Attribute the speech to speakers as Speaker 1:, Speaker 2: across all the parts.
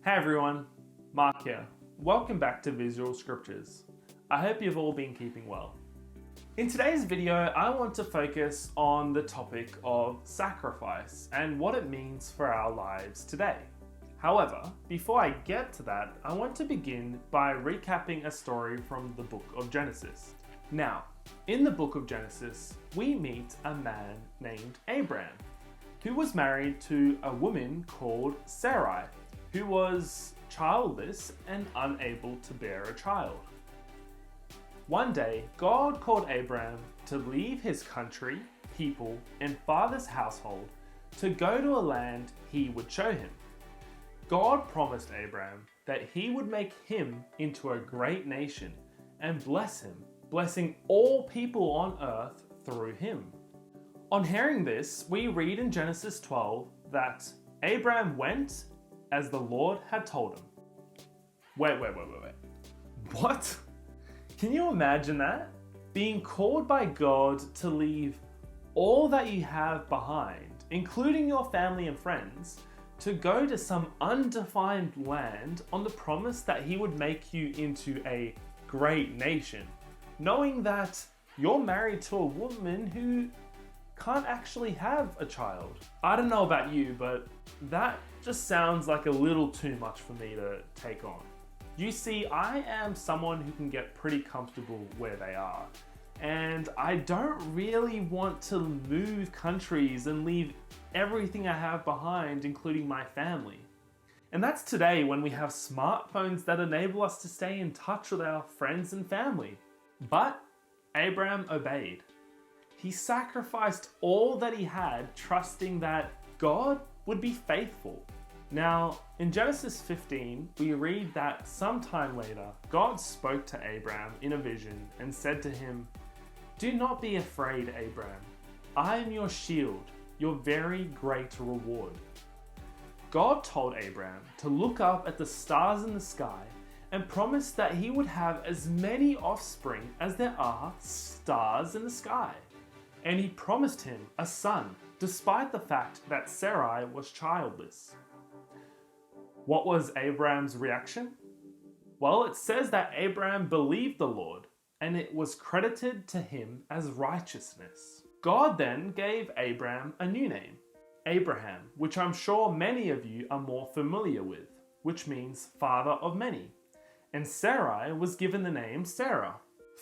Speaker 1: Hey everyone, Mark here. Welcome back to Visual Scriptures. I hope you've all been keeping well. In today's video, I want to focus on the topic of sacrifice and what it means for our lives today. However, before I get to that, I want to begin by recapping a story from the book of Genesis. Now, in the book of Genesis, we meet a man named Abraham, who was married to a woman called Sarai, who was childless and unable to bear a child. One day, God called Abraham to leave his country, people, and father's household to go to a land he would show him. God promised Abraham that he would make him into a great nation and bless him, blessing all people on earth through him. On hearing this, we read in Genesis 12 that Abraham went as the Lord had told him. Wait. What? Can you imagine that? Being called by God to leave all that you have behind, including your family and friends, to go to some undefined land on the promise that he would make you into a great nation, knowing that you're married to a woman who can't actually have a child. I don't know about you, but that just sounds like a little too much for me to take on. You see, I am someone who can get pretty comfortable where they are, and I don't really want to move countries and leave everything I have behind, including my family. And that's today when we have smartphones that enable us to stay in touch with our friends and family. But Abraham obeyed. He sacrificed all that he had, trusting that God would be faithful. Now, in Genesis 15, we read that sometime later, God spoke to Abraham in a vision and said to him, "Do not be afraid, Abraham. I am your shield, your very great reward." God told Abraham to look up at the stars in the sky and promised that he would have as many offspring as there are stars in the sky. And he promised him a son, despite the fact that Sarai was childless. What was Abraham's reaction? Well, it says that Abraham believed the Lord, and it was credited to him as righteousness. God then gave Abraham a new name, Abraham, which I'm sure many of you are more familiar with, which means father of many. And Sarai was given the name Sarah.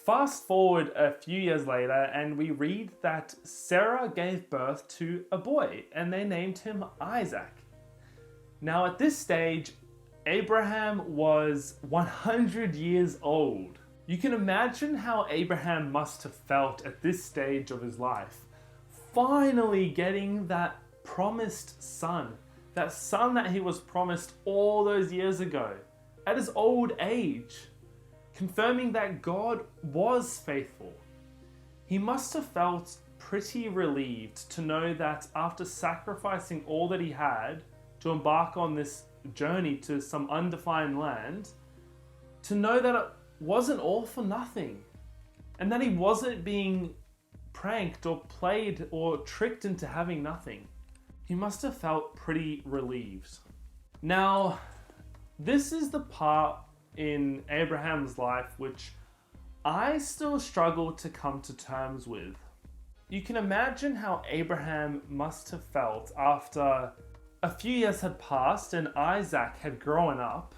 Speaker 1: Fast forward a few years later, and we read that Sarah gave birth to a boy, and they named him Isaac. Now at this stage, Abraham was 100 years old. You can imagine how Abraham must have felt at this stage of his life, finally getting that promised son, that son that he was promised all those years ago, at his old age, confirming that God was faithful. He must have felt pretty relieved to know that after sacrificing all that he had to embark on this journey to some undefined land, to know that it wasn't all for nothing, and that he wasn't being pranked or played or tricked into having nothing. He must have felt pretty relieved. Now, this is the part in Abraham's life which I still struggle to come to terms with. You can imagine how Abraham must have felt after a few years had passed and Isaac had grown up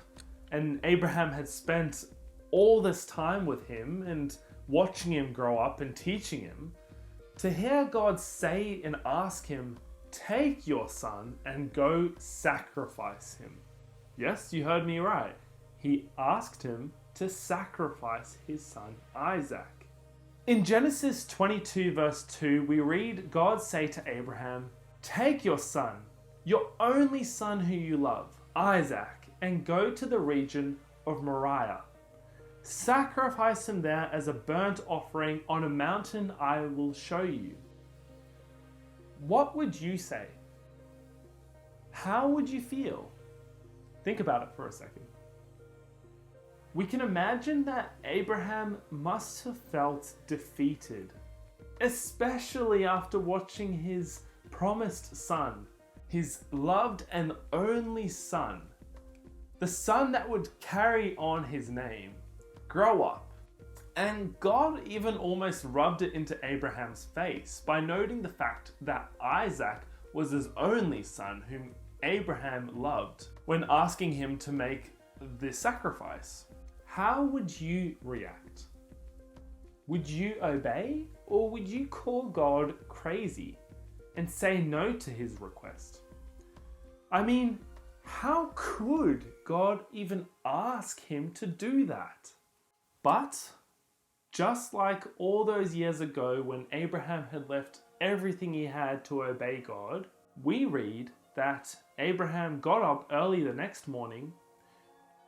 Speaker 1: and Abraham had spent all this time with him and watching him grow up and teaching him, to hear God say and ask him, "Take your son and go sacrifice him." Yes, you heard me right. He asked him to sacrifice his son Isaac. In Genesis 22 verse 2, we read God say to Abraham, "Take your son, your only son who you love, Isaac, and go to the region of Moriah. Sacrifice him there as a burnt offering on a mountain I will show you." What would you say? How would you feel? Think about it for a second. We can imagine that Abraham must have felt defeated, especially after watching his promised son, his loved and only son, the son that would carry on his name, grow up. And God even almost rubbed it into Abraham's face by noting the fact that Isaac was his only son whom Abraham loved when asking him to make the sacrifice. How would you react? Would you obey, or would you call God crazy and say no to his request? I mean, how could God even ask him to do that? But just like all those years ago when Abraham had left everything he had to obey God, we read that Abraham got up early the next morning,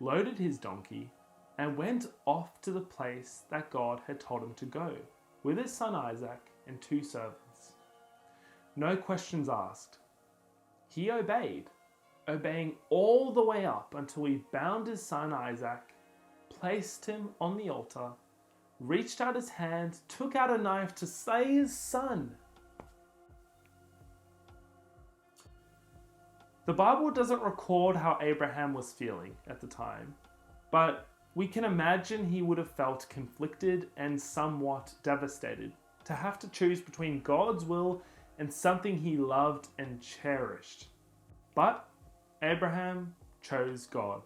Speaker 1: loaded his donkey, and went off to the place that God had told him to go, with his son Isaac and 2 servants. No questions asked. He obeyed, obeying all the way up until he bound his son Isaac, placed him on the altar, reached out his hand, took out a knife to slay his son. The Bible doesn't record how Abraham was feeling at the time, but we can imagine he would have felt conflicted and somewhat devastated to have to choose between God's will and something he loved and cherished. But Abraham chose God.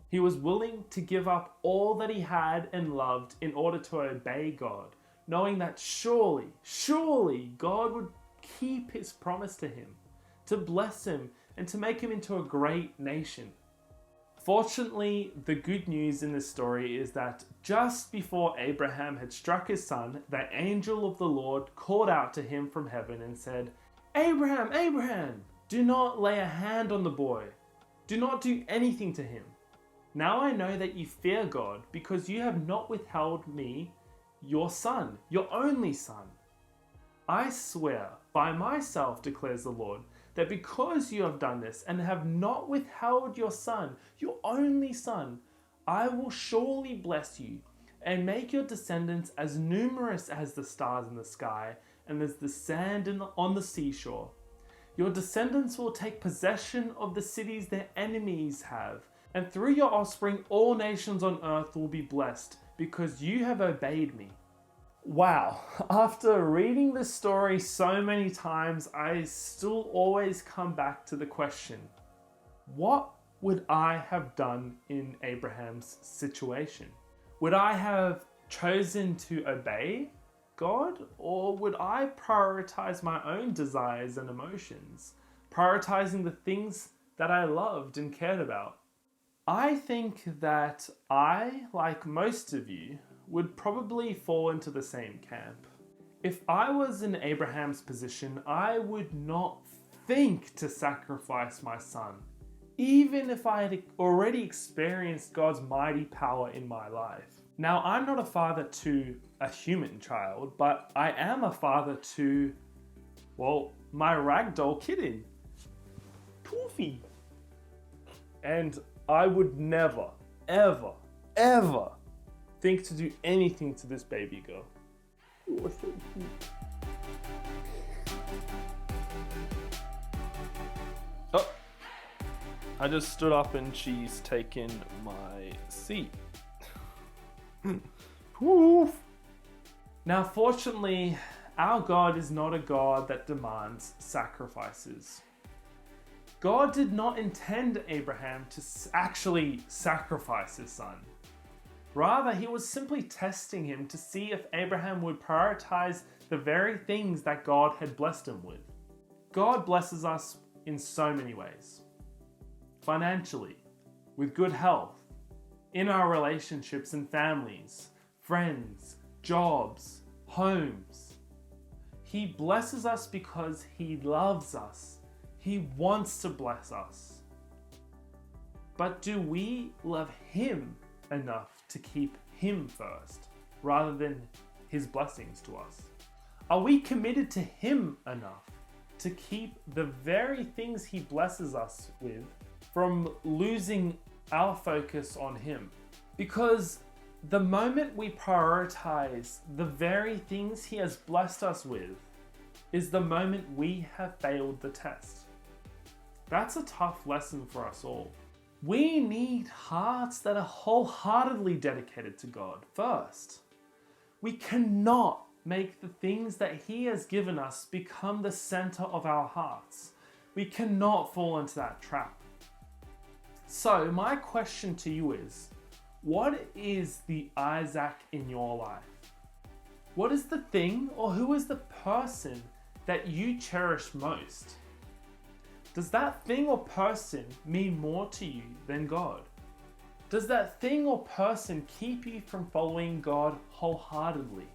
Speaker 1: He was willing to give up all that he had and loved in order to obey God, knowing that surely God would keep his promise to him, to bless him and to make him into a great nation. Fortunately, the good news in this story is that just before Abraham had struck his son, the angel of the Lord called out to him from heaven and said, "Abraham, Abraham, do not lay a hand on the boy. Do not do anything to him. Now I know that you fear God because you have not withheld me, your son, your only son. I swear by myself, declares the Lord, that because you have done this and have not withheld your son, your only son, I will surely bless you and make your descendants as numerous as the stars in the sky and as the sand on the seashore. Your descendants will take possession of the cities their enemies have, and through your offspring all nations on earth will be blessed because you have obeyed me." Wow, after reading this story so many times, I still always come back to the question, what would I have done in Abraham's situation? Would I have chosen to obey God, or would I prioritize my own desires and emotions, prioritizing the things that I loved and cared about? I think that I, like most of you, would probably fall into the same camp. If I was in Abraham's position, I would not think to sacrifice my son, even if I had already experienced God's mighty power in my life. Now, I'm not a father to a human child, but I am a father to, well, my ragdoll kitten, Poofy. And I would never, ever, ever think to do anything to this baby girl. Oh, so cute. Oh, I just stood up and she's taken my seat. Poof. Now, fortunately, our God is not a God that demands sacrifices. God did not intend Abraham to actually sacrifice his son. Rather, he was simply testing him to see if Abraham would prioritize the very things that God had blessed him with. God blesses us in so many ways. Financially, with good health, in our relationships and families, friends, jobs, homes. He blesses us because he loves us. He wants to bless us. But do we love him enough to keep him first, rather than his blessings to us? Are we committed to him enough to keep the very things he blesses us with from losing our focus on him? Because the moment we prioritize the very things he has blessed us with is the moment we have failed the test. That's a tough lesson for us all. We need hearts that are wholeheartedly dedicated to God first. We cannot make the things that He has given us become the center of our hearts. We cannot fall into that trap. So my question to you is, what is the Isaac in your life? What is the thing or who is the person that you cherish most? Does that thing or person mean more to you than God? Does that thing or person keep you from following God wholeheartedly?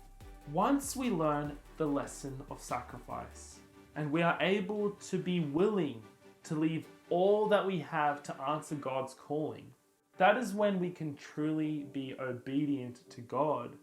Speaker 1: Once we learn the lesson of sacrifice and we are able to be willing to leave all that we have to answer God's calling, that is when we can truly be obedient to God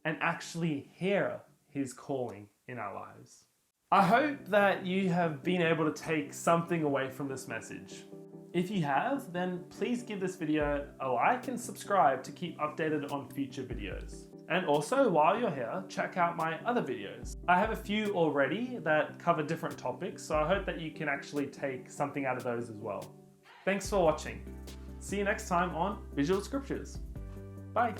Speaker 1: and actually hear His calling in our lives. I hope that you have been able to take something away from this message. If you have, then please give this video a like and subscribe to keep updated on future videos. And also, while you're here, check out my other videos. I have a few already that cover different topics, so I hope that you can actually take something out of those as well. Thanks for watching. See you next time on Visual Scriptures. Bye.